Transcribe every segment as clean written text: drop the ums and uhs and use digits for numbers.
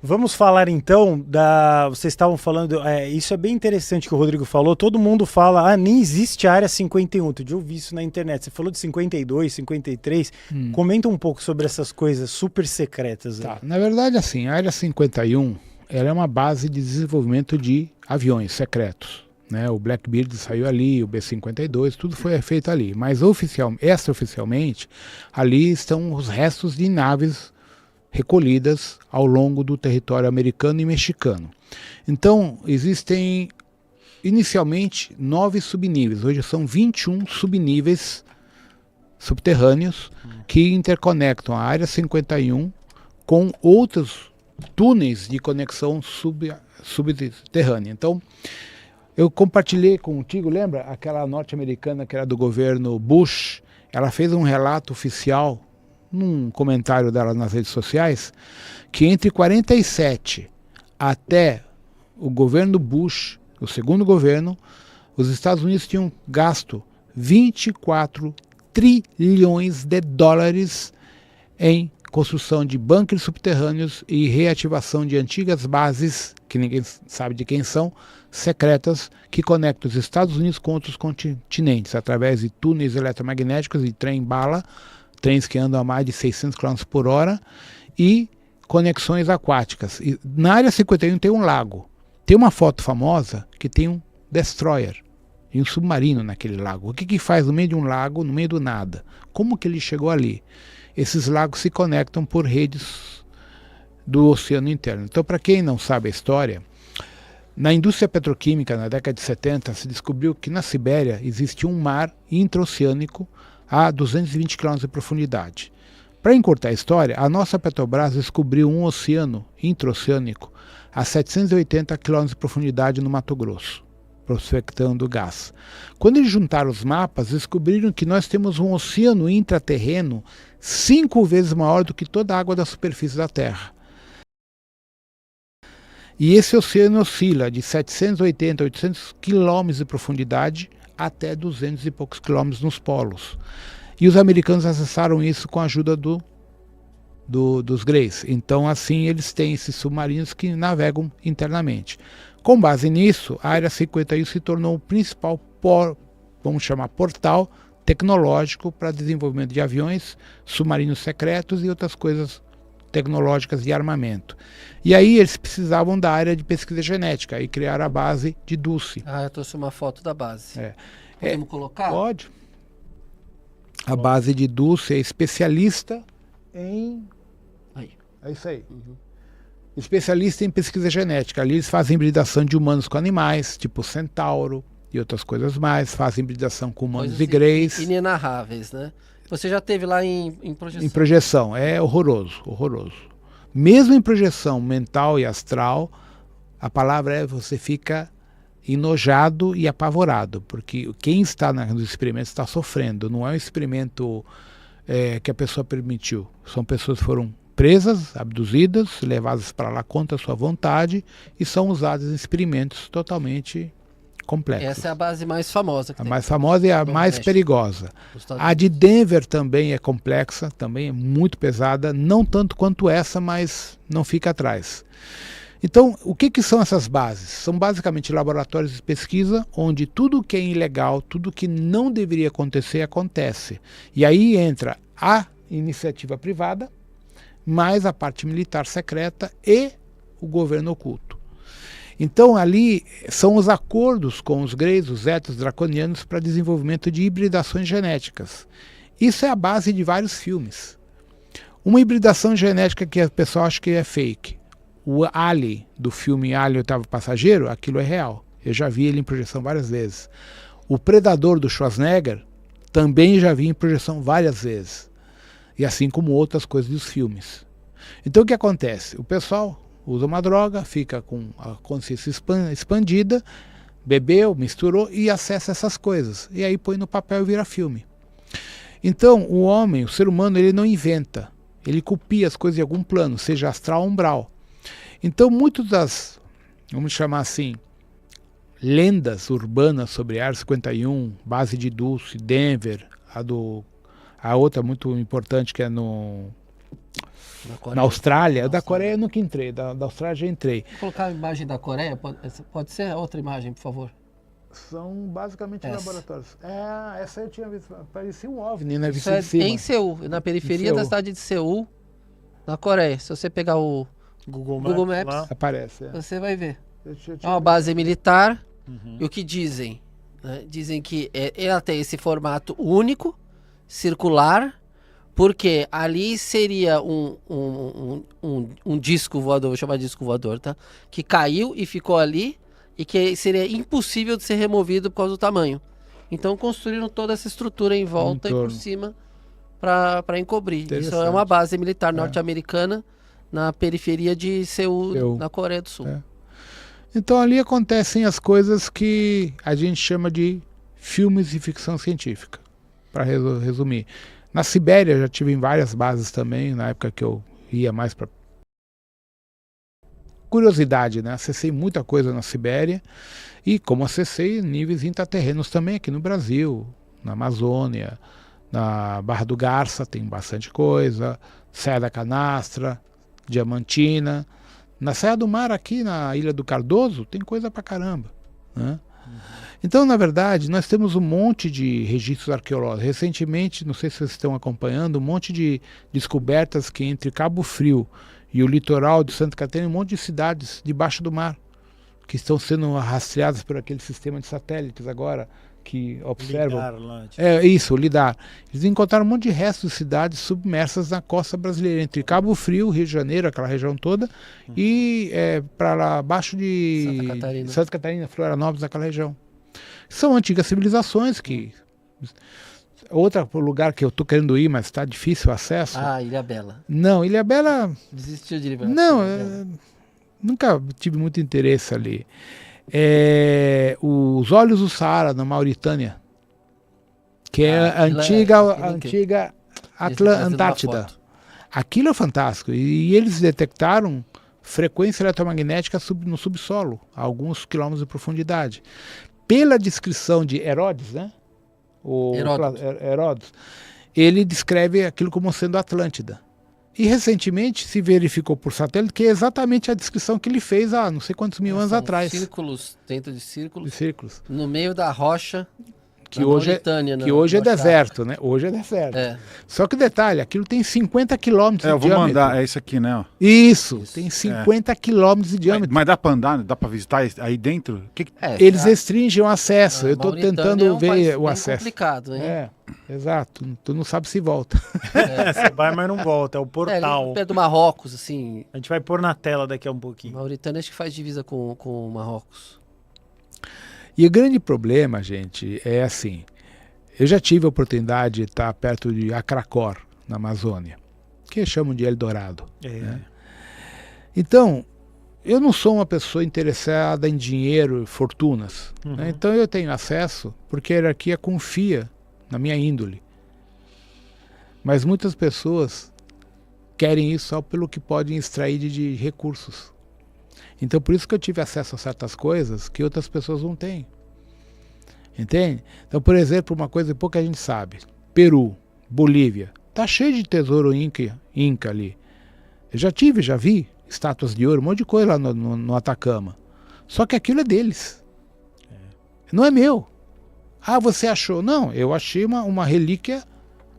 Vamos falar então Vocês estavam falando. Isso é bem interessante que o Rodrigo falou. Todo mundo fala, nem existe a área 51. Tu já ouvi isso na internet. Você falou de 52, 53. Comenta um pouco sobre essas coisas super secretas. Tá. Na verdade, assim, a área 51 ela é uma base de desenvolvimento de aviões secretos. Né? O Blackbird saiu ali, o B-52, tudo foi feito ali. Mas extraoficialmente, ali estão os restos de naves recolhidas ao longo do território americano e mexicano. Então, existem inicialmente 9 subníveis, hoje são 21 subníveis subterrâneos que interconectam a área 51 com outros túneis de conexão subterrânea. Então, eu compartilhei contigo, lembra aquela norte-americana que era do governo Bush? Ela fez um relato oficial num comentário dela nas redes sociais, que entre 47 até o governo Bush, o segundo governo, os Estados Unidos tinham gasto 24 trilhões de dólares em construção de bunkers subterrâneos e reativação de antigas bases, que ninguém sabe de quem são, secretas, que conectam os Estados Unidos com outros continentes, através de túneis eletromagnéticos e trem-bala, trens que andam a mais de 600 km por hora, e conexões aquáticas. E na área 51 tem um lago. Tem uma foto famosa que tem um destroyer e um submarino naquele lago. O que faz no meio de um lago, no meio do nada? Como que ele chegou ali? Esses lagos se conectam por redes do oceano interno. Então, para quem não sabe a história, na indústria petroquímica, na década de 70, se descobriu que na Sibéria existia um mar intraoceânico a 220 km de profundidade. Para encurtar a história, a nossa Petrobras descobriu um oceano intraoceânico a 780 km de profundidade no Mato Grosso, prospectando gás. Quando eles juntaram os mapas, descobriram que nós temos um oceano intraterreno 5 vezes maior do que toda a água da superfície da Terra. E esse oceano oscila de 780 a 800 km de profundidade até 200 e poucos quilômetros nos polos. E os americanos acessaram isso com a ajuda dos Greys. Então, assim, eles têm esses submarinos que navegam internamente. Com base nisso, a Área 51 se tornou o principal, vamos chamar, portal tecnológico para desenvolvimento de aviões, submarinos secretos e outras coisas tecnológicas de armamento. E aí eles precisavam da área de pesquisa genética e criaram a base de Dulce. Eu trouxe uma foto da base. Podemos colocar? Pode. A base de Dulce é especialista em... É isso aí. Especialista em pesquisa genética. Ali eles fazem hibridação de humanos com animais, tipo centauro e outras coisas mais. Fazem hibridação com humanos e greys. Inenarráveis, né? Você já teve lá em projeção? Em projeção. É horroroso, horroroso. Mesmo em projeção mental e astral, a palavra é você fica enojado e apavorado, porque quem está nos experimentos está sofrendo. Não é um experimento que a pessoa permitiu. São pessoas que foram presas, abduzidas, levadas para lá contra a sua vontade e são usadas em experimentos totalmente complexos. Essa é a base mais famosa. A mais famosa e a mais perigosa. A de Denver também é complexa, também é muito pesada, não tanto quanto essa, mas não fica atrás. Então, o que são essas bases? São basicamente laboratórios de pesquisa onde tudo que é ilegal, tudo que não deveria acontecer, acontece. E aí entra a iniciativa privada, mais a parte militar secreta e o governo oculto. Então ali são os acordos com os Greys, os Zetas draconianos para desenvolvimento de hibridações genéticas. Isso é a base de vários filmes. Uma hibridação genética que o pessoal acha que é fake. O Ali, do filme Ali, Oitavo Passageiro, aquilo é real. Eu já vi ele em projeção várias vezes. O Predador do Schwarzenegger também já vi em projeção várias vezes. E assim como outras coisas dos filmes. Então o que acontece? O pessoal usa uma droga, fica com a consciência expandida, bebeu, misturou e acessa essas coisas. E aí põe no papel e vira filme. Então o homem, o ser humano, ele não inventa. Ele copia as coisas de algum plano, seja astral ou umbral. Então muitas das, vamos chamar assim, lendas urbanas sobre a Área 51, base de Dulce, Denver, a outra muito importante que é no Na Austrália. Da Coreia eu nunca entrei, da Austrália já entrei. Vou colocar a imagem da Coreia, pode ser outra imagem, por favor. São basicamente laboratórios. Essa eu tinha visto, parecia um OVNI, né? Isso é em Seul, na periferia da cidade de Seul, na Coreia. Se você pegar o Google Maps lá, aparece. Você vai ver. É uma base militar. E o que dizem? Né? Dizem que ela tem esse formato único, circular, porque ali seria um disco voador, vou chamar de disco voador, tá? Que caiu e ficou ali e que seria impossível de ser removido por causa do tamanho. Então construíram toda essa estrutura em volta e por cima para encobrir. Isso é uma base militar norte-americana na periferia de Seul, na Coreia do Sul. Então ali acontecem as coisas que a gente chama de filmes de ficção científica, para resumir. Na Sibéria eu já tive em várias bases também, na época que eu ia mais para curiosidade, né? Acessei muita coisa na Sibéria e como acessei níveis intraterrenos também aqui no Brasil, na Amazônia, na Barra do Garça tem bastante coisa, Serra da Canastra, Diamantina. Na Serra do Mar, aqui na Ilha do Cardoso, tem coisa pra caramba, né? Então, na verdade, nós temos um monte de registros arqueológicos. Recentemente, não sei se vocês estão acompanhando, um monte de descobertas que entre Cabo Frio e o litoral de Santa Catarina, um monte de cidades debaixo do mar, que estão sendo rastreadas por aquele sistema de satélites agora, que observam... LIDAR lá, tipo. o LIDAR. Eles encontraram um monte de restos de cidades submersas na costa brasileira, entre Cabo Frio, Rio de Janeiro, aquela região toda, e para lá abaixo de Santa Catarina, Florianópolis, aquela região. São antigas civilizações que... Outro lugar que eu estou querendo ir, mas está difícil o acesso... Ilhabela. Não, Ilhabela... Desistiu de Ilhabela? Não, nunca tive muito interesse ali. Os Olhos do Saara, na Mauritânia, que é a antiga Antártida. Aquilo é fantástico. E eles detectaram frequência eletromagnética no subsolo, a alguns quilômetros de profundidade. Pela descrição de Herodes, né? Heródoto, ele descreve aquilo como sendo Atlântida. E recentemente se verificou por satélite que é exatamente a descrição que ele fez há não sei quantos mil anos atrás. Círculos dentro de círculos. Círculos. No meio da rocha. Que hoje é deserto, né? Hoje é deserto. Só que detalhe, aquilo tem 50 quilômetros de diâmetro. Mandar, é isso aqui, né? Isso, tem 50 quilômetros de diâmetro. Mas dá para andar, dá para visitar aí dentro? Eles restringem o acesso, eu estou tentando ver o acesso. É complicado, hein? Exato, tu não sabe se volta. Você vai, mas não volta, é o portal. Perto do Marrocos, assim. A gente vai pôr na tela daqui a um pouquinho. Mauritânia acho que faz divisa com o Marrocos. E o grande problema, gente, é assim, eu já tive a oportunidade de estar perto de Acracor, na Amazônia, que chamam de Eldorado. Né? Então, eu não sou uma pessoa interessada em dinheiro e fortunas. Né? Então eu tenho acesso porque a hierarquia confia na minha índole. Mas muitas pessoas querem isso só pelo que podem extrair de recursos. Então por isso que eu tive acesso a certas coisas que outras pessoas não têm. Entende? Então, por exemplo, uma coisa que pouca gente sabe. Peru, Bolívia, tá cheio de tesouro inca ali. Eu já vi estátuas de ouro, um monte de coisa lá no Atacama. Só que aquilo é deles. Não é meu. Ah, você achou? Não, eu achei uma relíquia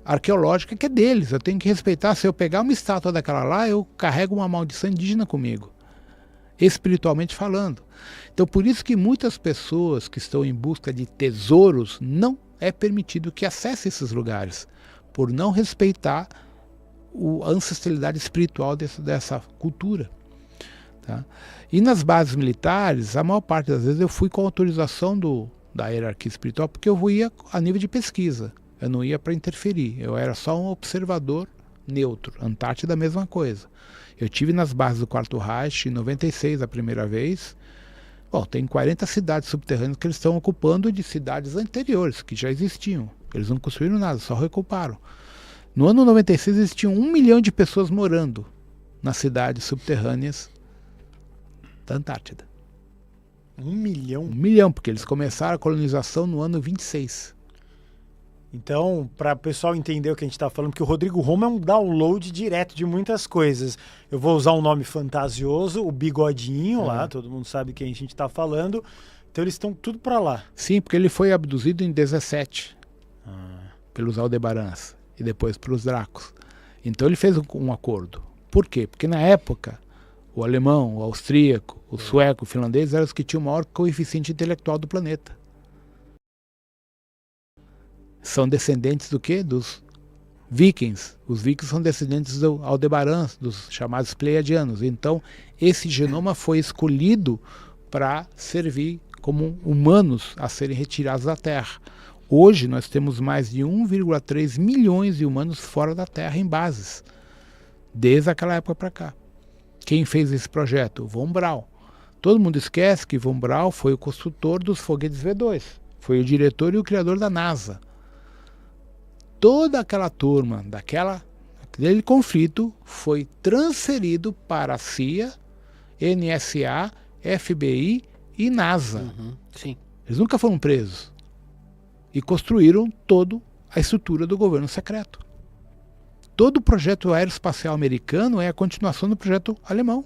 arqueológica que é deles. Eu tenho que respeitar. Se eu pegar uma estátua daquela lá, eu carrego uma maldição indígena comigo. Espiritualmente falando. Então por isso que muitas pessoas que estão em busca de tesouros não é permitido que acessem esses lugares, por não respeitar a ancestralidade espiritual dessa cultura. Tá? E nas bases militares, a maior parte das vezes eu fui com autorização da hierarquia espiritual, porque eu ia a nível de pesquisa, eu não ia para interferir, eu era só um observador neutro. Antártida a mesma coisa. Eu tive nas bases do Quarto Reich em 96 a primeira vez. Bom, tem 40 cidades subterrâneas que eles estão ocupando de cidades anteriores, que já existiam. Eles não construíram nada, só reocuparam. No ano 96 existiam 1 milhão de pessoas morando nas cidades subterrâneas da Antártida. 1 milhão? 1 milhão, porque eles começaram a colonização no ano 26. Então, para o pessoal entender o que a gente está falando, porque o Rodrigo Roma é um download direto de muitas coisas. Eu vou usar um nome fantasioso, o Bigodinho lá, todo mundo sabe quem a gente está falando. Então eles estão tudo para lá. Sim, porque ele foi abduzido em 17 pelos Aldebarans e depois pelos Dracos. Então ele fez um acordo. Por quê? Porque na época o alemão, o austríaco, o sueco, o finlandês eram os que tinham o maior coeficiente intelectual do planeta. São descendentes do quê? Dos vikings. Os vikings são descendentes do Aldebaran, dos chamados Pleiadianos. Então, esse genoma foi escolhido para servir como humanos a serem retirados da Terra. Hoje, nós temos mais de 1,3 milhões de humanos fora da Terra em bases, desde aquela época para cá. Quem fez esse projeto? O Von Braun. Todo mundo esquece que Von Braun foi o construtor dos foguetes V2. Foi o diretor e o criador da NASA. Toda aquela turma daquele conflito foi transferido para a CIA, NSA, FBI e NASA. Sim. Eles nunca foram presos. E construíram toda a estrutura do governo secreto. Todo o projeto aeroespacial americano é a continuação do projeto alemão.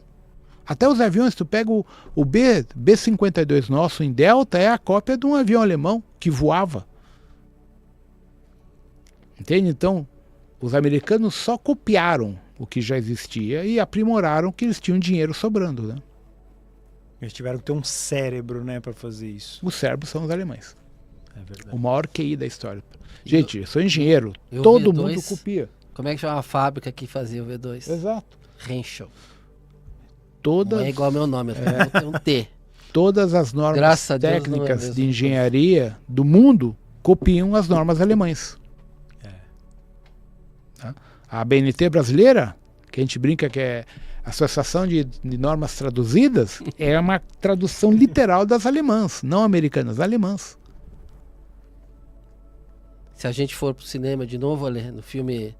Até os aviões, tu pega o B-52 nosso em Delta, é a cópia de um avião alemão que voava. Entende? Então, os americanos só copiaram o que já existia e aprimoraram que eles tinham dinheiro sobrando, né? Eles tiveram que ter um cérebro, né, para fazer isso. Os cérebros são os alemães. É verdade. O maior QI da história. Gente, eu sou engenheiro. Todo mundo copia. Como é que chama a fábrica que fazia o V2? Exato. Henschel. Todas, Não é igual ao meu nome, eu tenho um T. Todas as normas técnicas de engenharia do mundo copiam as normas alemãs. Tá? A ABNT brasileira, que a gente brinca que é a Associação de Normas Traduzidas, é uma tradução literal das alemãs, não americanas, alemãs. Se a gente for pro cinema de novo, Ale, no filme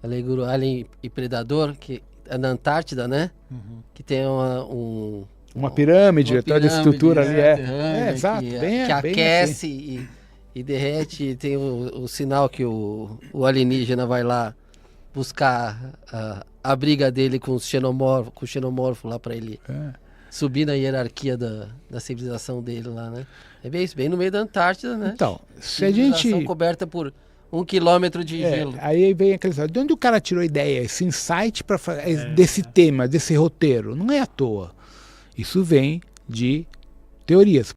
Alien e Predador, que é na Antártida, né? Que tem uma pirâmide, toda a estrutura ali exato, que bem aquece assim. e derrete, e tem o sinal que o alienígena vai lá buscar a briga dele com o xenomorfo lá para ele subir na hierarquia da civilização dele lá, né? É bem isso, bem no meio da Antártida, né? Então, se a gente... coberta por 1 quilômetro de gelo. Aí vem aquele... De onde o cara tirou a ideia, esse insight desse tema, desse roteiro? Não é à toa. Isso vem de teorias.